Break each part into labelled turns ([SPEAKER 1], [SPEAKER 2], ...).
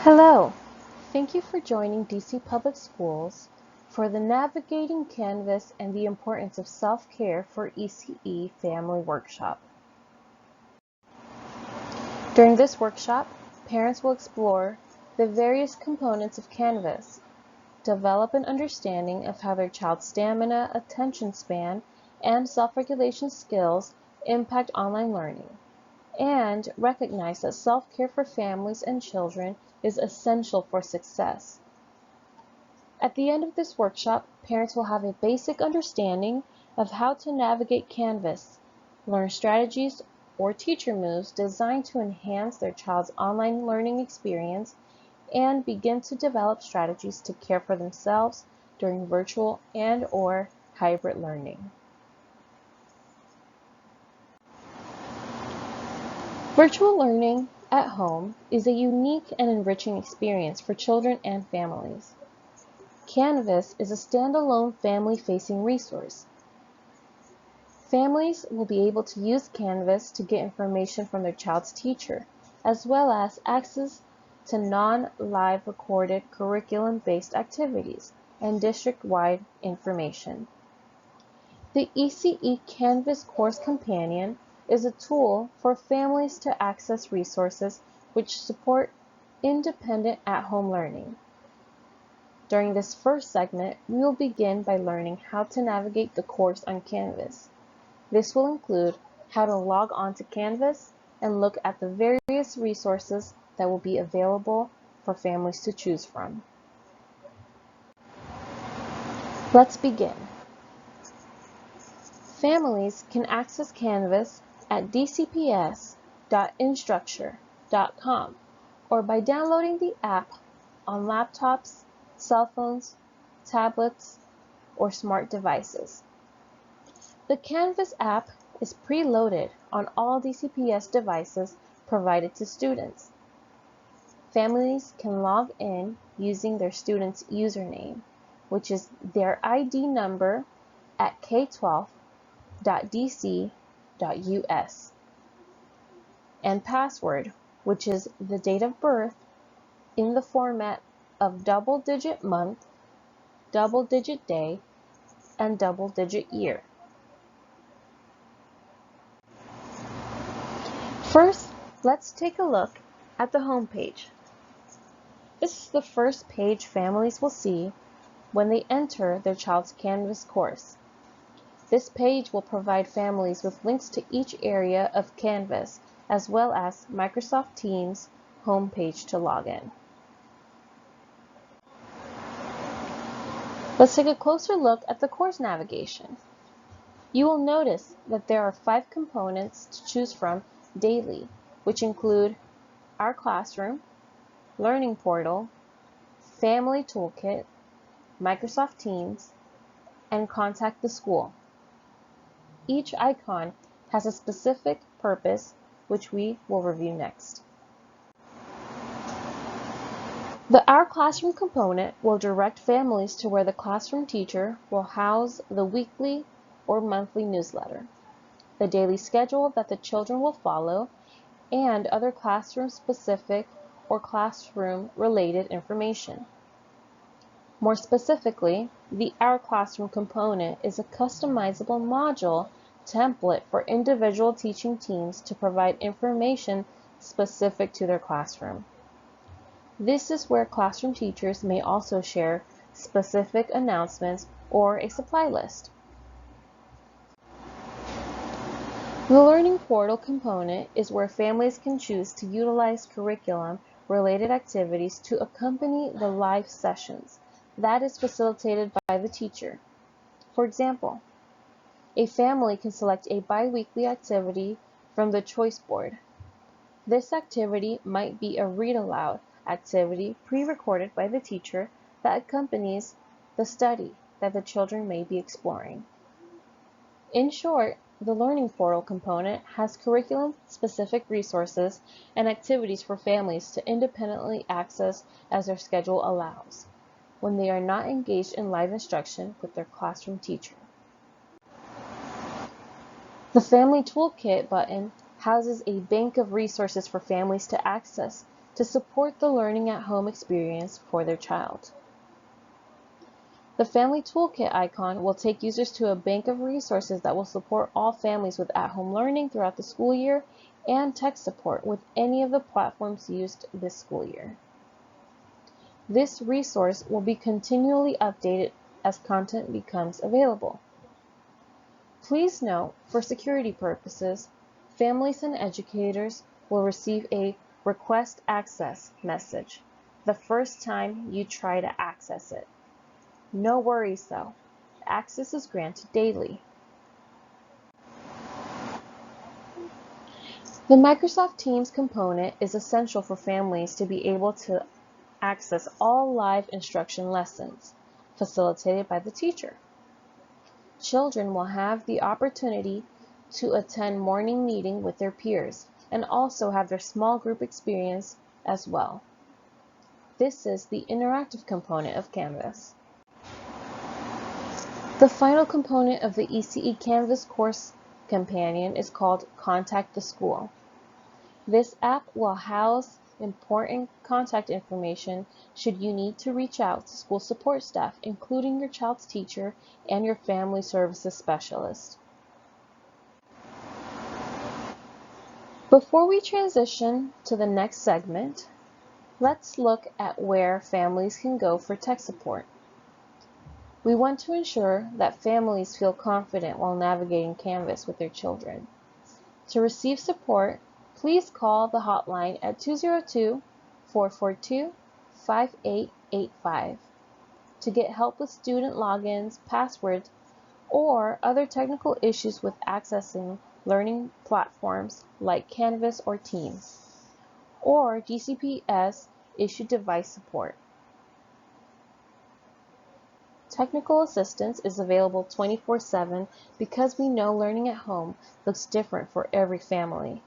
[SPEAKER 1] Hello, thank you for joining DC Public Schools for the Navigating Canvas and the Importance of Self-Care for ECE Family Workshop. During this workshop, parents will explore the various components of Canvas, develop an understanding of how their child's stamina, attention span, and self-regulation skills impact online learning, and recognize that self-care for families and children is essential for success. At the end of this workshop, parents will have a basic understanding of how to navigate Canvas, learn strategies or teacher moves designed to enhance their child's online learning experience, and begin to develop strategies to care for themselves during virtual and/or hybrid learning. Virtual learning at home is a unique and enriching experience for children and families. Canvas is a standalone family-facing resource. Families will be able to use Canvas to get information from their child's teacher, as well as access to non-live recorded curriculum-based activities and district-wide information. The ECE Canvas Course Companion is a tool for families to access resources which support independent at-home learning. During this first segment, we will begin by learning how to navigate the course on Canvas. This will include how to log on to Canvas and look at the various resources that will be available for families to choose from. Let's begin. Families can access Canvas at dcps.instructure.com or by downloading the app on laptops, cell phones, tablets, or smart devices. The Canvas app is preloaded on all DCPS devices provided to students. Families can log in using their student's username, which is their ID number at k12.dc.us, and password, which is the date of birth in the format of double-digit month, double-digit day, and double-digit year. First, let's take a look at the home page. This is the first page families will see when they enter their child's Canvas course. This page will provide families with links to each area of Canvas, as well as Microsoft Teams homepage to log in. Let's take a closer look at the course navigation. You will notice that there are 5 components to choose from daily, which include Our Classroom, Learning Portal, Family Toolkit, Microsoft Teams, and Contact the School. Each icon has a specific purpose, which we will review next. The Our Classroom component will direct families to where the classroom teacher will house the weekly or monthly newsletter, the daily schedule that the children will follow, and other classroom-specific or classroom-related information. More specifically, the Our Classroom component is a customizable module template for individual teaching teams to provide information specific to their classroom. This is where classroom teachers may also share specific announcements or a supply list. The Learning Portal component is where families can choose to utilize curriculum-related activities to accompany the live sessions that is facilitated by the teacher. For example, a family can select a bi-weekly activity from the choice board. This activity might be a read-aloud activity pre-recorded by the teacher that accompanies the study that the children may be exploring. In short, the Learning Portal component has curriculum-specific resources and activities for families to independently access as their schedule allows, when they are not engaged in live instruction with their classroom teacher. The Family Toolkit button houses a bank of resources for families to access to support the learning at home experience for their child. The Family Toolkit icon will take users to a bank of resources that will support all families with at-home learning throughout the school year and tech support with any of the platforms used this school year. This resource will be continually updated as content becomes available. Please note, for security purposes, families and educators will receive a request access message the first time you try to access it. No worries though, access is granted daily. The Microsoft Teams component is essential for families to be able to access all live instruction lessons facilitated by the teacher. Children will have the opportunity to attend morning meeting with their peers and also have their small group experience as well. This is the interactive component of Canvas. The final component of the ECE Canvas course companion is called Contact the School. This app will house important contact information should you need to reach out to school support staff, including your child's teacher and your family services specialist. Before we transition to the next segment, let's look at where families can go for tech support. We want to ensure that families feel confident while navigating Canvas with their children. To receive support, please call the hotline at 202-442-5885 to get help with student logins, passwords, or other technical issues with accessing learning platforms like Canvas or Teams, or GCPS issued device support. Technical assistance is available 24/7 because we know learning at home looks different for every family.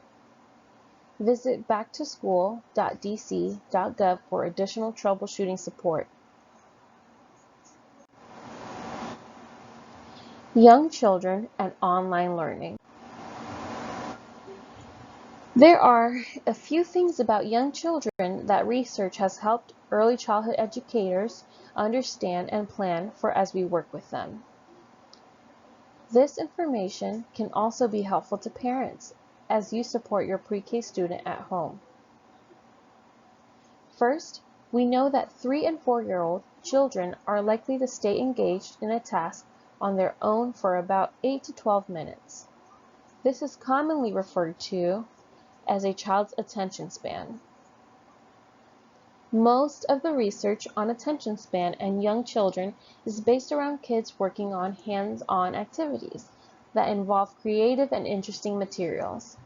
[SPEAKER 1] Visit backtoschool.dc.gov for additional troubleshooting support. Young children and online learning. There are a few things about young children that research has helped early childhood educators understand and plan for as we work with them. This information can also be helpful to parents as you support your pre-K student at home. First, we know that 3- and 4-year-old children are likely to stay engaged in a task on their own for about 8 to 12 minutes. This is commonly referred to as a child's attention span. Most of the research on attention span and young children is based around kids working on hands-on activities that involve creative and interesting materials.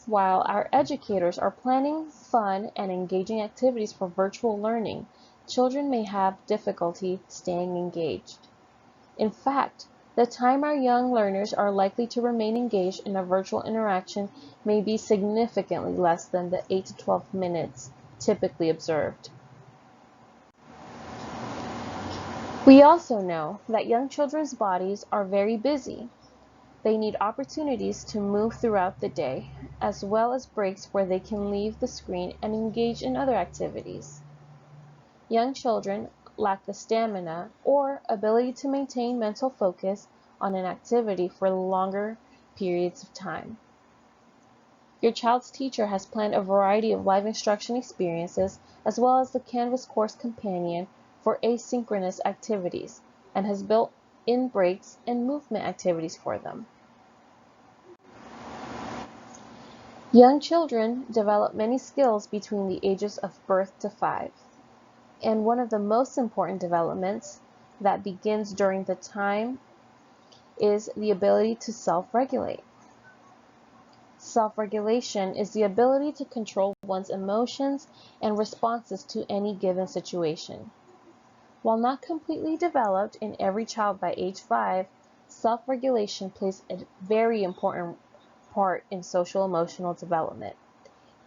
[SPEAKER 1] While our educators are planning fun and engaging activities for virtual learning, children may have difficulty staying engaged. In fact, the time our young learners are likely to remain engaged in a virtual interaction may be significantly less than the 8 to 12 minutes typically observed. We also know that young children's bodies are very busy. They need opportunities to move throughout the day, as well as breaks where they can leave the screen and engage in other activities. Young children lack the stamina or ability to maintain mental focus on an activity for longer periods of time. Your child's teacher has planned a variety of live instruction experiences as well as the Canvas course companion for asynchronous activities and has built in breaks and movement activities for them. Young children develop many skills between the ages of birth to 5. And one of the most important developments that begins during the time is the ability to self-regulate. Self-regulation is the ability to control one's emotions and responses to any given situation. While not completely developed in every child by age 5, self-regulation plays a very important part in social-emotional development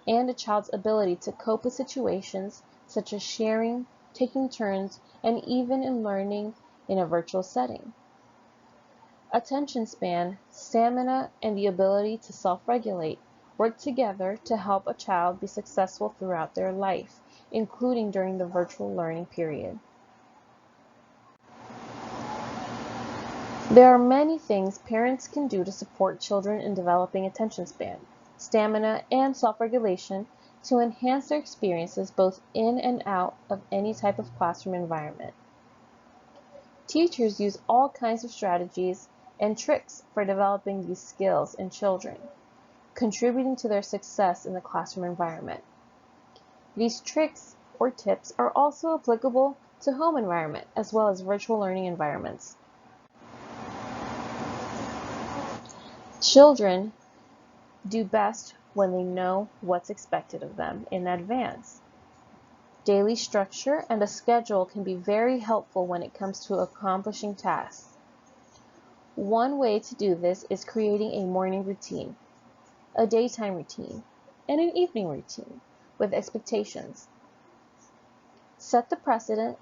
[SPEAKER 1] and a child's ability to cope with situations such as sharing, taking turns, and even in learning in a virtual setting. Attention span, stamina, and the ability to self-regulate work together to help a child be successful throughout their life, including during the virtual learning period. There are many things parents can do to support children in developing attention span, stamina, and self-regulation to enhance their experiences both in and out of any type of classroom environment. Teachers use all kinds of strategies and tricks for developing these skills in children, contributing to their success in the classroom environment. These tricks or tips are also applicable to home environment as well as virtual learning environments. Children do best when they know what's expected of them in advance. Daily structure and a schedule can be very helpful when it comes to accomplishing tasks. One way to do this is creating a morning routine, a daytime routine, and an evening routine with expectations. Set the precedent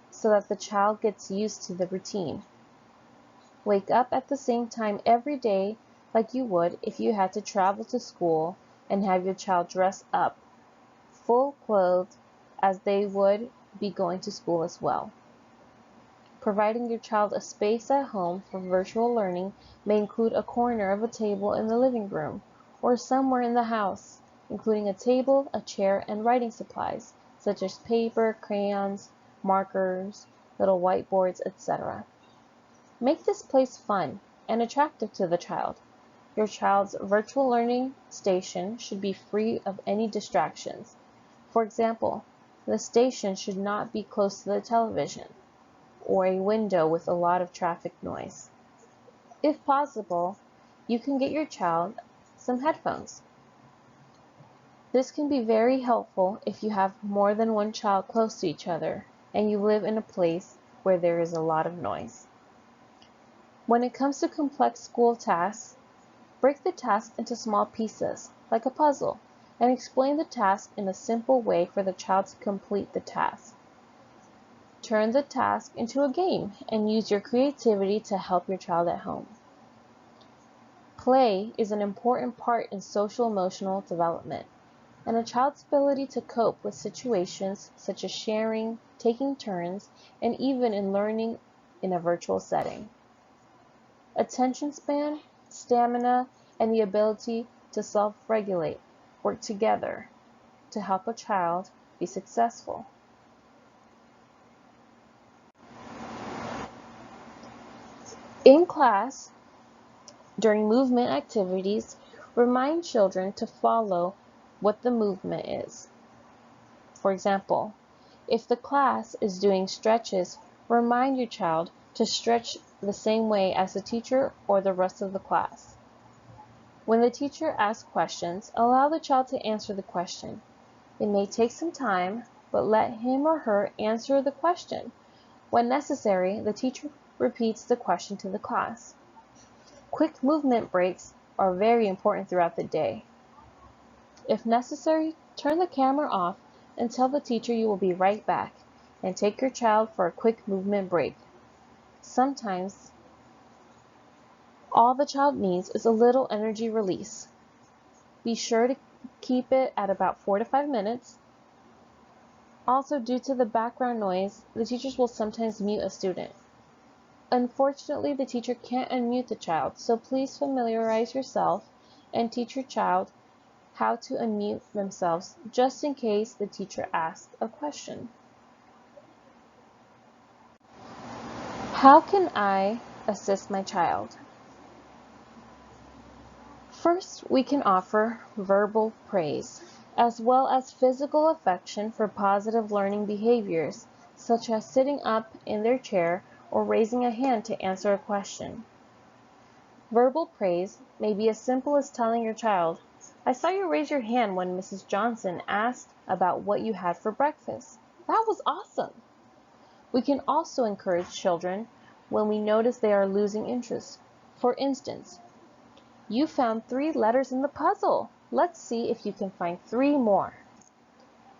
[SPEAKER 1] so that the child gets used to the routine. Wake up at the same time every day like you would if you had to travel to school and have your child dress up, full clothed, as they would be going to school as well. Providing your child a space at home for virtual learning may include a corner of a table in the living room or somewhere in the house, including a table, a chair, and writing supplies, such as paper, crayons, markers, little whiteboards, etc. Make this place fun and attractive to the child. Your child's virtual learning station should be free of any distractions. For example, the station should not be close to the television or a window with a lot of traffic noise. If possible, you can get your child some headphones. This can be very helpful if you have more than one child close to each other and you live in a place where there is a lot of noise. When it comes to complex school tasks, break the task into small pieces, like a puzzle, and explain the task in a simple way for the child to complete the task. Turn the task into a game and use your creativity to help your child at home. Play is an important part in social-emotional development, and a child's ability to cope with situations such as sharing, taking turns, and even in learning in a virtual setting. Attention span, stamina, and the ability to self-regulate work together to help a child be successful. In class, during movement activities, remind children to follow what the movement is. For example, if the class is doing stretches, remind your child to stretch the same way as the teacher or the rest of the class. When the teacher asks questions, allow the child to answer the question. It may take some time, but let him or her answer the question. When necessary, the teacher repeats the question to the class. Quick movement breaks are very important throughout the day. If necessary, turn the camera off and tell the teacher you will be right back, and take your child for a quick movement break. Sometimes, all the child needs is a little energy release. Be sure to keep it at about 4 to 5 minutes. Also, due to the background noise, the teachers will sometimes mute a student. Unfortunately, the teacher can't unmute the child, so please familiarize yourself and teach your child how to unmute themselves just in case the teacher asks a question. How can I assist my child? First, we can offer verbal praise, as well as physical affection for positive learning behaviors, such as sitting up in their chair or raising a hand to answer a question. Verbal praise may be as simple as telling your child, "I saw you raise your hand when Mrs. Johnson asked about what you had for breakfast. That was awesome." We can also encourage children when we notice they are losing interest. For instance, "You found 3 letters in the puzzle. Let's see if you can find 3 more."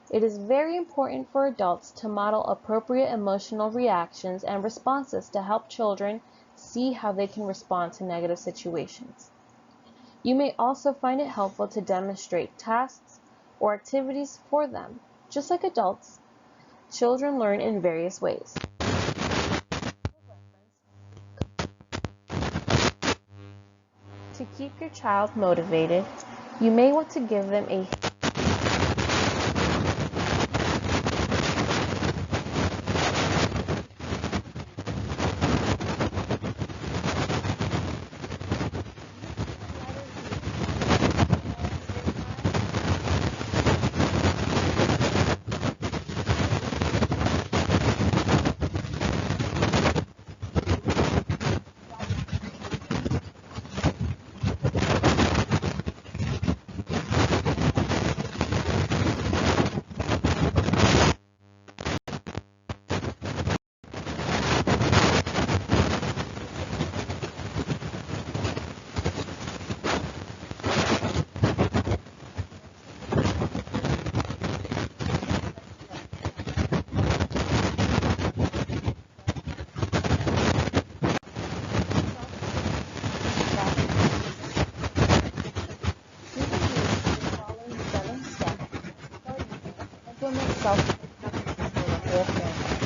[SPEAKER 1] It is very important for adults to model appropriate emotional reactions and responses to help children see how they can respond to negative situations. You may also find it helpful to demonstrate tasks or activities for them. Just like adults, children learn in various ways. To keep your child motivated, you may want to give them a implement self-acceptance for the whole family.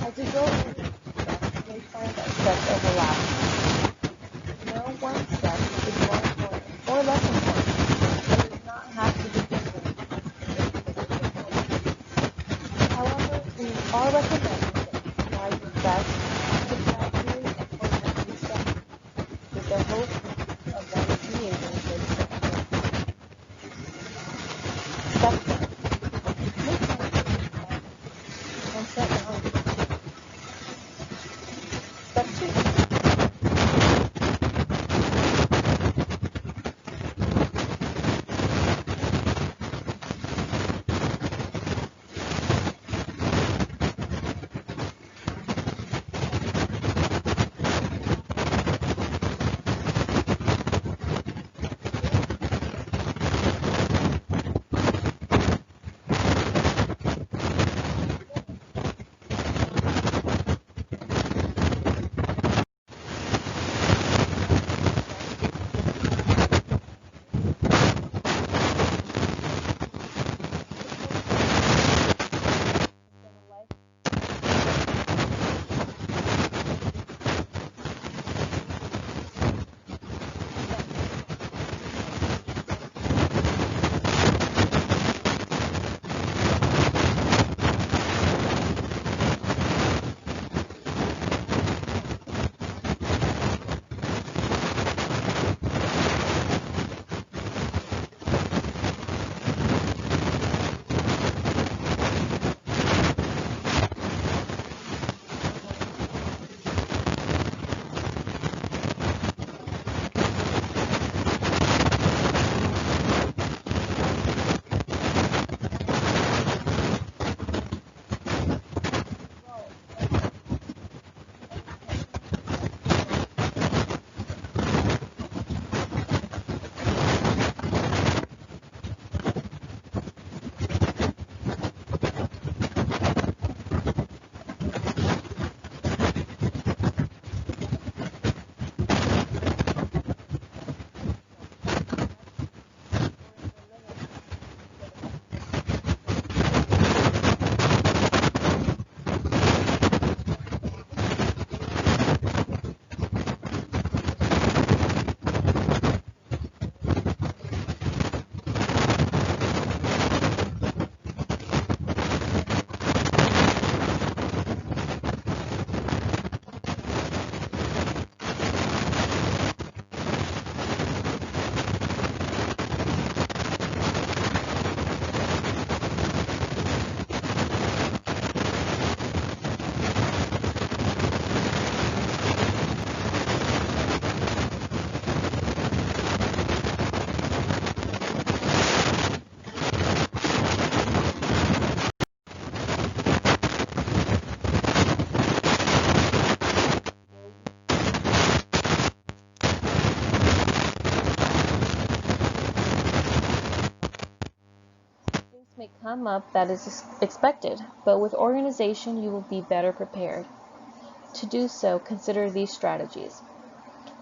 [SPEAKER 1] As you go over each step, you may find that steps overlap. No one step is more important or less important. It does not have to be different. However, we are recommending that you try your best to gradually implement these steps with the hope of them being a good fit. Step 1. Make time for yourself and set boundaries. Step 2. May come up that is expected, but with organization you will be better prepared. To do so, consider these strategies.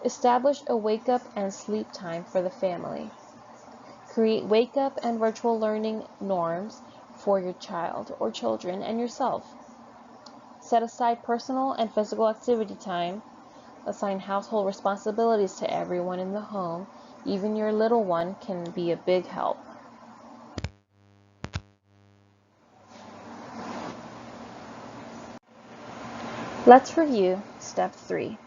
[SPEAKER 1] Establish a wake-up and sleep time for the family. Create wake-up and virtual learning norms for your child or children and yourself. Set aside personal and physical activity time. Assign household responsibilities to everyone in the home. Even your little one can be a big help. Let's review step 3.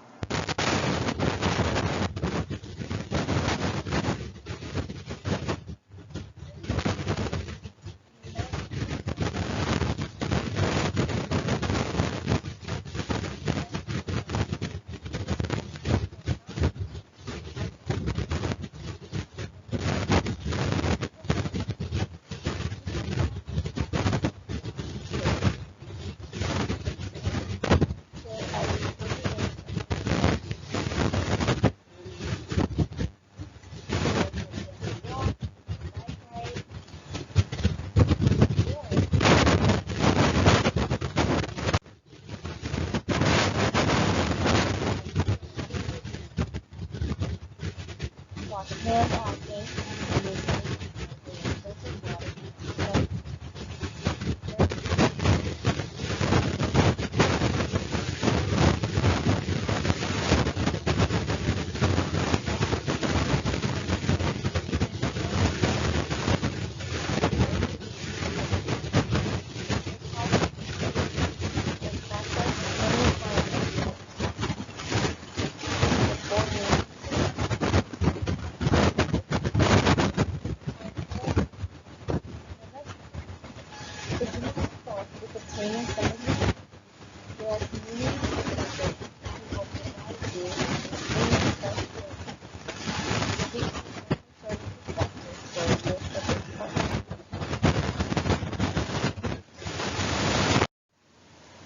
[SPEAKER 1] Wash hands often.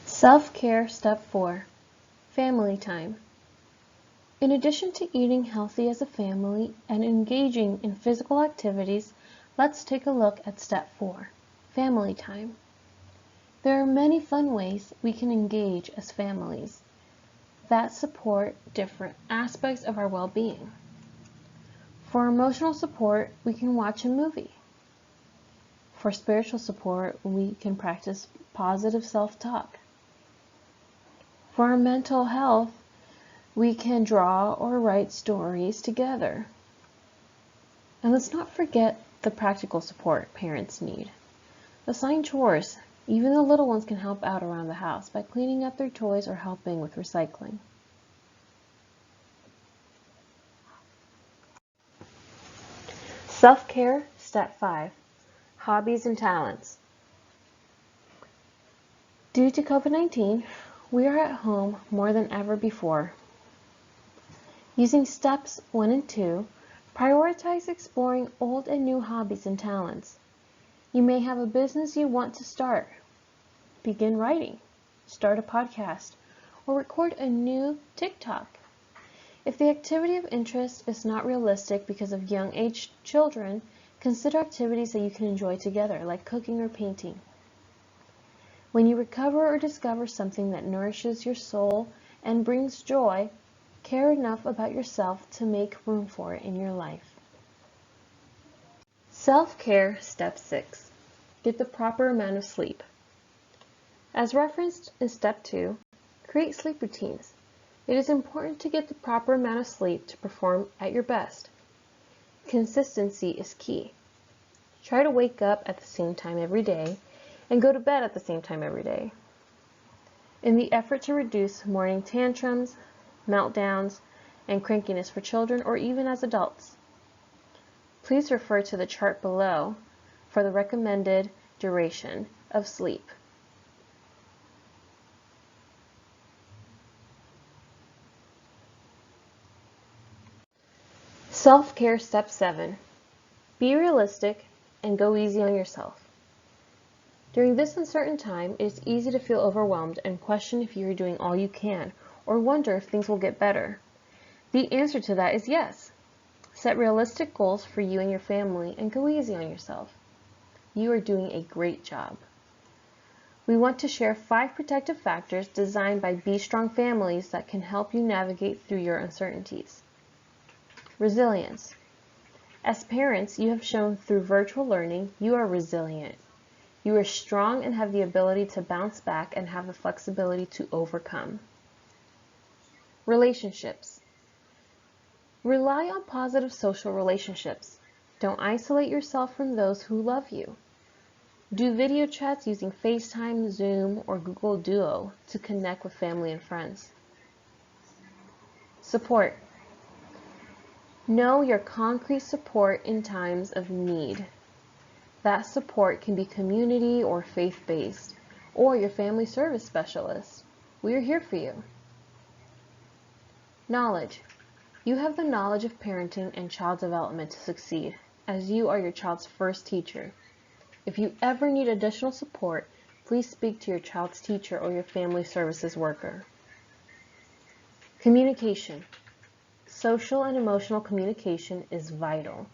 [SPEAKER 1] Self-care step 4. Family time. In addition to eating healthy as a family and engaging in physical activities, let's take a look at step 4, family time. There are many fun ways we can engage as families that support different aspects of our well-being. For emotional support, we can watch a movie. For spiritual support, we can practice positive self-talk. For our mental health, we can draw or write stories together. And let's not forget the practical support parents need. Assign chores. Even the little ones can help out around the house by cleaning up their toys or helping with recycling. Self-care, step 5, hobbies and talents. Due to COVID-19, we are at home more than ever before. Using steps 1 and 2, prioritize exploring old and new hobbies and talents. You may have a business you want to start. Begin writing, start a podcast, or record a new TikTok. If the activity of interest is not realistic because of young-aged children, consider activities that you can enjoy together, like cooking or painting. When you recover or discover something that nourishes your soul and brings joy, care enough about yourself to make room for it in your life. Self-care step 6. Get the proper amount of sleep. As referenced in step 2, create sleep routines. It is important to get the proper amount of sleep to perform at your best. Consistency is key. Try to wake up at the same time every day and go to bed at the same time every day. In the effort to reduce morning tantrums, meltdowns, and crankiness for children or even as adults. Please refer to the chart below for the recommended duration of sleep. Self-care step 7. Be realistic and go easy on yourself. During this uncertain time, it is easy to feel overwhelmed and question if you are doing all you can or wonder if things will get better. The answer to that is yes. Set realistic goals for you and your family and go easy on yourself. You are doing a great job. We want to share 5 protective factors designed by Be Strong families that can help you navigate through your uncertainties. Resilience. As parents, you have shown through virtual learning you are resilient. You are strong and have the ability to bounce back and have the flexibility to overcome. Relationships. Rely on positive social relationships. Don't isolate yourself from those who love you. Do video chats using FaceTime, Zoom, or Google Duo to connect with family and friends. Support. Know your concrete support in times of need. That support can be community or faith-based, or your family service specialist. We are here for you. Knowledge. You have the knowledge of parenting and child development to succeed, as you are your child's first teacher. If you ever need additional support, please speak to your child's teacher or your family services worker. Communication. Social and emotional communication is vital.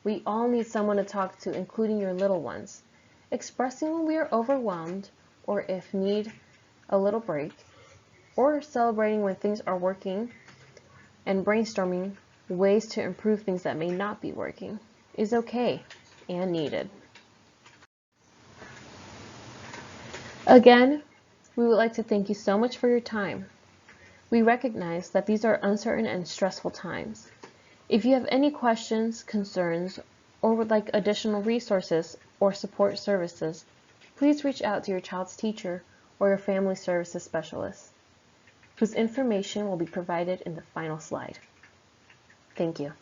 [SPEAKER 1] We all need someone to talk to, including your little ones. Expressing when we are overwhelmed, or if need a little break, or celebrating when things are working, and brainstorming ways to improve things that may not be working is okay and needed. Again, we would like to thank you so much for your time. We recognize that these are uncertain and stressful times. If you have any questions, concerns, or would like additional resources or support services, please reach out to your child's teacher or your family services specialist, whose information will be provided in the final slide. Thank you.